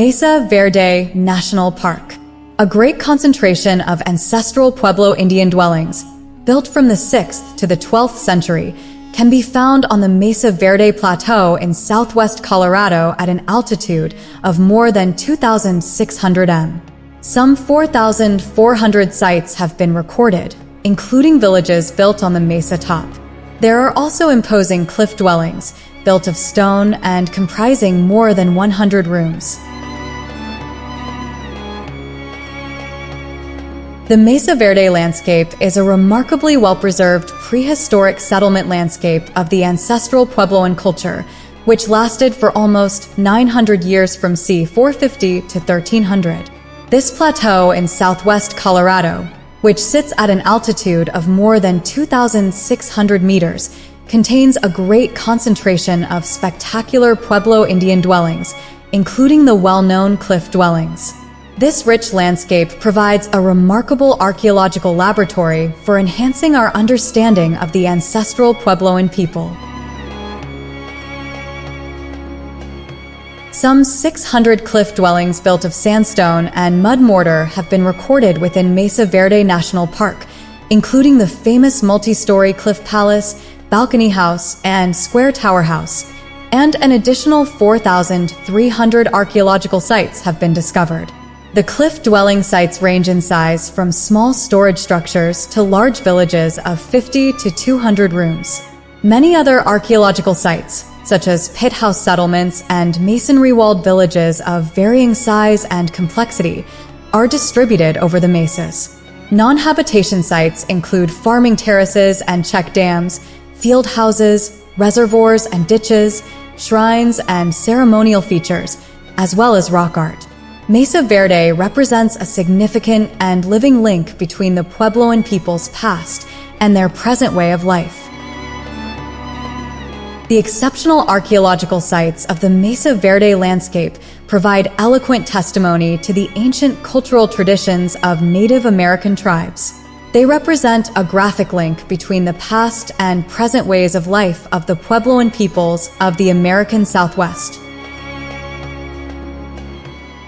Mesa Verde National Park, a great concentration of ancestral Pueblo Indian dwellings, built from the 6th to the 12th century, can be found on the Mesa Verde Plateau in southwest Colorado at an altitude of more than 2,600 m. Some 4,400 sites have been recorded, including villages built on the mesa top. There are also imposing cliff dwellings, built of stone and comprising more than 100 rooms. The Mesa Verde landscape is a remarkably well-preserved prehistoric settlement landscape of the ancestral Puebloan culture, which lasted for almost 900 years from c. 450 to 1300. This plateau in southwest Colorado, which sits at an altitude of more than 2,600 meters, contains a great concentration of spectacular Pueblo Indian dwellings, including the well-known cliff dwellings. This rich landscape provides a remarkable archaeological laboratory for enhancing our understanding of the ancestral Puebloan people. Some 600 cliff dwellings built of sandstone and mud mortar have been recorded within Mesa Verde National Park, including the famous multi-story Cliff Palace, Balcony House, and Square Tower House, and an additional 4,300 archaeological sites have been discovered. The cliff-dwelling sites range in size from small storage structures to large villages of 50 to 200 rooms. Many other archaeological sites, such as pit house settlements and masonry-walled villages of varying size and complexity, are distributed over the mesas. Non-habitation sites include farming terraces and check dams, field houses, reservoirs and ditches, shrines and ceremonial features, as well as rock art. Mesa Verde represents a significant and living link between the Puebloan people's past and their present way of life. The exceptional archaeological sites of the Mesa Verde landscape provide eloquent testimony to the ancient cultural traditions of Native American tribes. They represent a graphic link between the past and present ways of life of the Puebloan peoples of the American Southwest.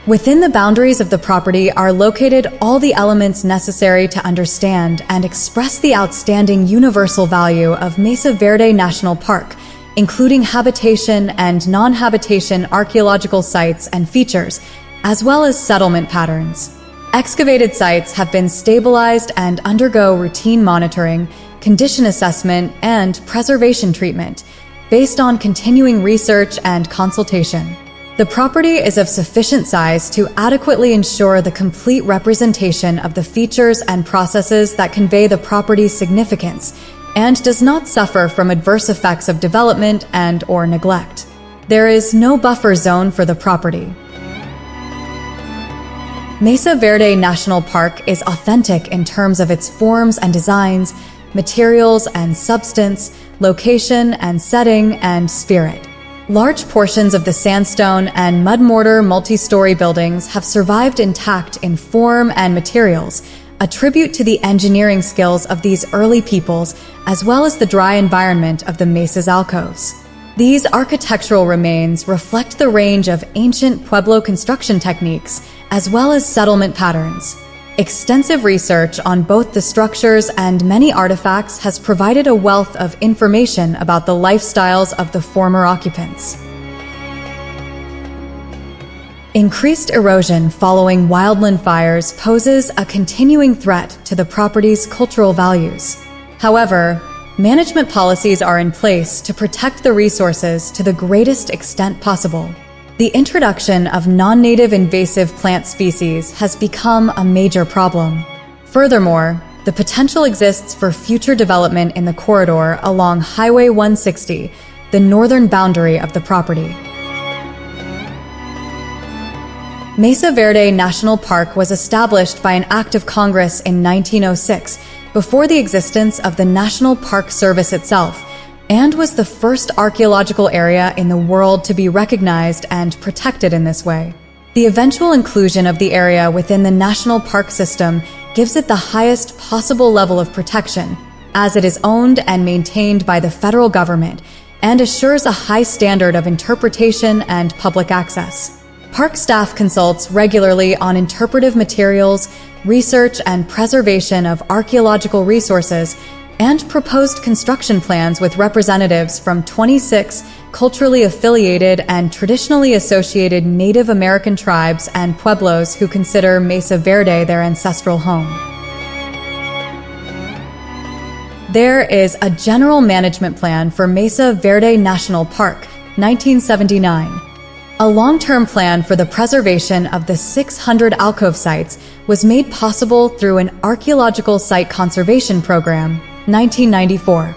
Within the boundaries of the property are located all the elements necessary to understand and express the outstanding universal value of Mesa Verde National Park, including habitation and non-habitation archaeological sites and features, as well as settlement patterns. Excavated sites have been stabilized and undergo routine monitoring, condition assessment, and preservation treatment, based on continuing research and consultation. The property is of sufficient size to adequately ensure the complete representation of the features and processes that convey the property's significance, and does not suffer from adverse effects of development and/or neglect. There is no buffer zone for the property. Mesa Verde National Park is authentic in terms of its forms and designs, materials and substance, location and setting, and spirit. Large portions of the sandstone and mud mortar multi-story buildings have survived intact in form and materials, a tribute to the engineering skills of these early peoples, as well as the dry environment of the mesa's alcoves. These architectural remains reflect the range of ancient Pueblo construction techniques, as well as settlement patterns. Extensive research on both the structures and many artifacts has provided a wealth of information about the lifestyles of the former occupants. Increased erosion following wildland fires poses a continuing threat to the property's cultural values. However, management policies are in place to protect the resources to the greatest extent possible. The introduction of non-native invasive plant species has become a major problem. Furthermore, the potential exists for future development in the corridor along Highway 160, the northern boundary of the property. Mesa Verde National Park was established by an act of Congress in 1906, before the existence of the National Park Service itself, and was the first archaeological area in the world to be recognized and protected in this way. The eventual inclusion of the area within the national park system gives it the highest possible level of protection, as it is owned and maintained by the federal government and assures a high standard of interpretation and public access. Park staff consults regularly on interpretive materials, research and preservation of archaeological resources, and proposed construction plans with representatives from 26 culturally affiliated and traditionally associated Native American tribes and pueblos who consider Mesa Verde their ancestral home. There is a General Management Plan for Mesa Verde National Park, 1979. A long-term plan for the preservation of the 600 alcove sites was made possible through an Archaeological Site Conservation Program, 1994.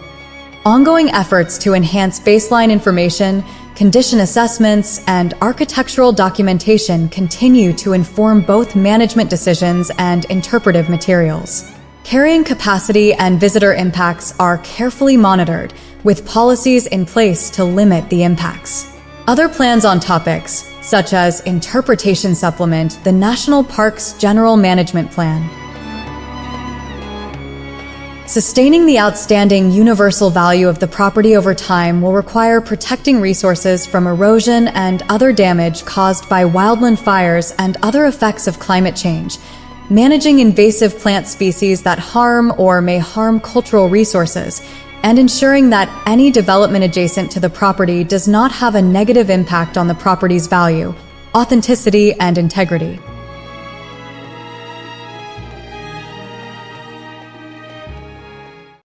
Ongoing efforts to enhance baseline information, condition assessments, and architectural documentation continue to inform both management decisions and interpretive materials. Carrying capacity and visitor impacts are carefully monitored, with policies in place to limit the impacts. Other plans on topics, such as interpretation supplement the National Park's General Management Plan. Sustaining the outstanding universal value of the property over time will require protecting resources from erosion and other damage caused by wildland fires and other effects of climate change, managing invasive plant species that harm or may harm cultural resources, and ensuring that any development adjacent to the property does not have a negative impact on the property's value, authenticity, and integrity.